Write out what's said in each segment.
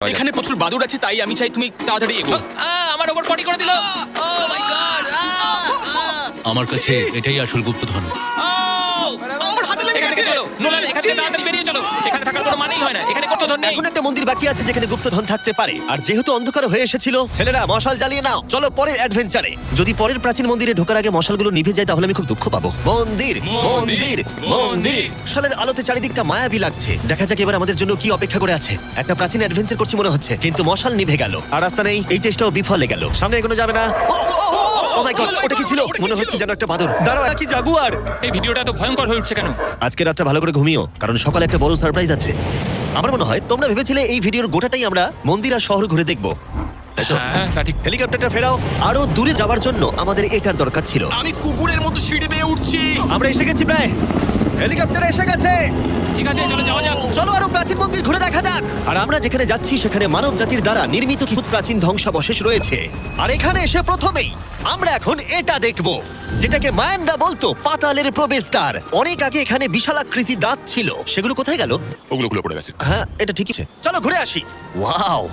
এখানে প্রচুর বাদুড় আছে, তাই আমি চাই তুমি তাড়াতাড়ি এগো। আমার ওপর পটি করে দিল। ও মাই গড! আমার কাছে এটাই আসল গুপ্তধন। আমার হাতে লেগে এখান থেকে গেছে। চলো, নোলান, এখান থেকে তাড়াতাড়ি বেরিয়ে চলো। এখানে থাকার কোনো মানেই হয় না, এখানে গুপ্তধন নেই। এখন একটা মন্দির বাকি আছে যেখানে গুপ্তধন থাকতে পারে, আর যেহেতু অন্ধকার হয়ে এসেছিল, ছেলেরা মশাল জ্বালিয়ে নাও। চলো পরের অ্যাডভেঞ্চারে। যদি পরের প্রাচীন মন্দিরে ঢোকার আগে মশালগুলো নিভে যায় তাহলে আমি খুব দুঃখ পাবো। মন্দির মন্দির মন্দির, মশালের আলোতে চারিদিকটা মায়াবী লাগছে। দেখা যাক এবার আমাদের জন্য কি অপেক্ষা করে আছে। একটা প্রাচীন অ্যাডভেঞ্চার করছি মনে হচ্ছে, কিন্তু মশাল নিভে গেল আর রাস্তা নেই। এই চেষ্টাও বিফলে গেল। সামনে এগোনো যাবে না। ও মাই গড, ওটা কি ছিল? মনে হচ্ছে যেন একটা বাদুড়। দাঁড়াও, কি জাগুয়ার। এই ভিডিওটা এত ভয়ঙ্কর হয়ে উঠছে কেন? আজকে রাতটা ভালো করে ঘুমিও, কারণ সকালে একটা বড় সারপ্রাইজ আছে। আমার মনে হয় তোমরা ভেবেছিলে এই ভিডিওর গোটাটাই আমরা মন্দির আর শহর ঘুরে দেখবো, তাই তো? হ্যাঁ, তা ঠিক। হেলিকপ্টারটা ফেরাও। আরো দূরে যাওয়ার জন্য আমাদের এটার দরকার ছিল। আমি কুকুরের মতো সিঁড়ি বেয়ে উঠছি। আমরা এসে গেছি প্রায়। হেলিকপ্টার এসে গেছে। ঠিক আছে, চলো যাওয়া যাক। চলো আরো প্রাচীন মন্দির ঘুরে দেখা যাক। আর আমরা যেখানে যাচ্ছি সেখানে মানব জাতির দ্বারা নির্মিত কিছু প্রাচীন ধ্বংসাবশেষ রয়েছে। আর এখানে এসে প্রথমেই আমরা এখন এটা দেখব, যেটাকে মায়ানরা বলতো পাতালের প্রবেশদ্বার। অনেক আগে এখানে বিশালাকৃতি দাঁত ছিল, সেগুলো কোথায় গেল? ওগুলো খুলে পড়ে গেছে। হ্যাঁ, এটা ঠিকই আছে। চলো ঘুরে আসি। ওয়াও,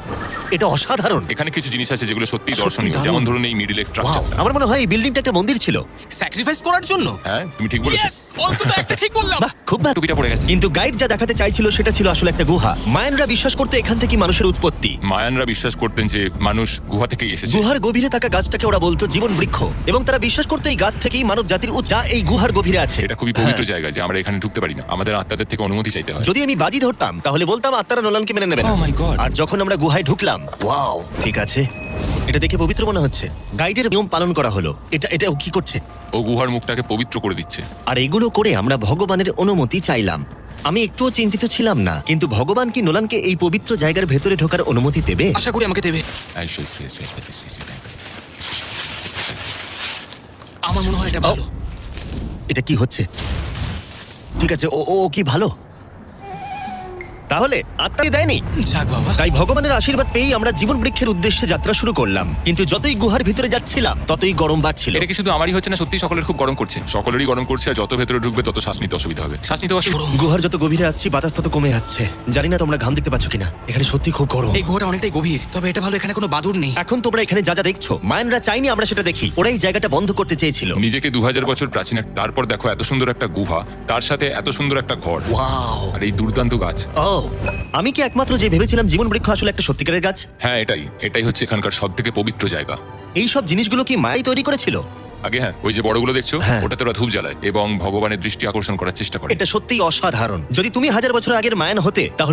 এটা অসাধারণ। এখানে কিছু জিনিস আছে যেগুলো সত্যি সত্যি দর্শনীয়, দারুণ। যেমন ধরুন এই মিডিল ওয়াও, স্ট্রাকচারটা। আমার মনে হয় এই বিল্ডিংটা একটা মন্দির ছিল। স্যাক্রিফাইস করার জন্য। হ্যাঁ, তুমি ঠিক বলেছো। Yes! অন্তত একটা ঠিক বললাম। বাহ, খুব ভালো। টুপিটা পড়ে গেছে। কিন্তু গাইড যা দেখাতে চাইছিল সেটা ছিল আসলে একটা গুহা। মায়ানরা বিশ্বাস করতে এখান থেকে মানুষের উৎপত্তি। মায়ানরা বিশ্বাস করতেন যে মানুষ গুহা থেকেই এসেছে। গুহার গভীরে থাকা গাছটাকে ওরা বলতো জীবন বৃক্ষ, এবং তারা বিশ্বাস করতো এই গাছ থেকেই মানব জাতির যা এই গুহার গভীরে আছে। এটা খুবই পবিত্র জায়গা যে আমরা এখানে ঢুকতে পারি না, আমাদের আত্মাদের থেকে অনুমতি চাইতে হয়। যদি আমি বাজি ধরতাম তাহলে বলতাম আত্মারা নোলানকে মেনে নেবে না। Oh my God! আর যখন আমরা গুহায় ঢুকলাম, ওয়াও, ঠিক আছে, এটা দেখে পবিত্র মনে হচ্ছে। গাইডের নিয়ম পালন করা হলো। এটা ও কি করছে? ও গুহার মুখটাকে পবিত্র করে দিচ্ছে। আর এগুলো করে আমরা ভগবানের অনুমতি চাইলাম। আমি একটুও চিন্তিত ছিলাম না, কিন্তু ভগবান কি নোলানকে এই পবিত্র জায়গার ভেতরে ঢোকার অনুমতি দেবে? আশা করি আমাকে দেবে। আমার মনে হয় এটা ভালো। এটা কি হচ্ছে? ঠিক আছে, ও ও কি ভালো? তাহলে আত্মাকে দেয়নি। যাক বাবা। তাই ভগবানের আশীর্বাদ পেয়েই আমরা জীবন বৃক্ষের উদ্দেশ্যে যাত্রা শুরু করলাম। কিন্তু যতই গুহার ভিতরে যাচ্ছিলাম ততই গরম বাড়ছিল। এটা কি শুধু আমারই হচ্ছে না, সত্যি সকলের খুব গরম করছে? সকলেরই গরম করছে, আর যত ভেতরে ঢুকবে তত শ্বাস নিতে অসুবিধা হবে। শ্বাস নিতে অসুবিধা। গুহার যত গভীরে আসছি বাতাস তত কমে আসছে। জানি না তোমরা ঘাম দেখতে পাচ্ছ কিনা, এখানে সত্যি খুব গরম। এই গুহাটা অনেকটাই গভীর, তবে এটা ভালো এখানে কোনো বাদুড় নেই। এখন তোমরা এখানে যা যা দেখছো, মায়ানরা চাইনি আমরা সেটা দেখি। ওরা এই জায়গাটা বন্ধ করতে চেয়েছিল। নিজেকে 2000 বছর প্রাচীন তারপর দেখো এত সুন্দর একটা গুহা, তার সাথে এত সুন্দর একটা ঘর, ওয়াও, আর এই দুর্দান্ত গাছ। ও, আমি কি একমাত্র যে ভেবেছিলাম জীবন বৃক্ষ আসলে একটা সত্যিকারের গাছ? হ্যাঁ, এটাই হচ্ছে এখানকার সব থেকে পবিত্র জায়গা। এই সব জিনিসগুলো কি মায়াই তৈরি করেছিল? আগে হ্যাঁ, ওই যে বড়গুলো দেখছো, হ্যাঁ। ওটাতে ওরা ধূপ জ্বালায় এবং ভগবানের দৃষ্টি আকর্ষণ করার চেষ্টা করে। এটা সত্যিই অসাধারণ। যদি তুমি 1000 বছর আগের মায়ান হতে তাহলে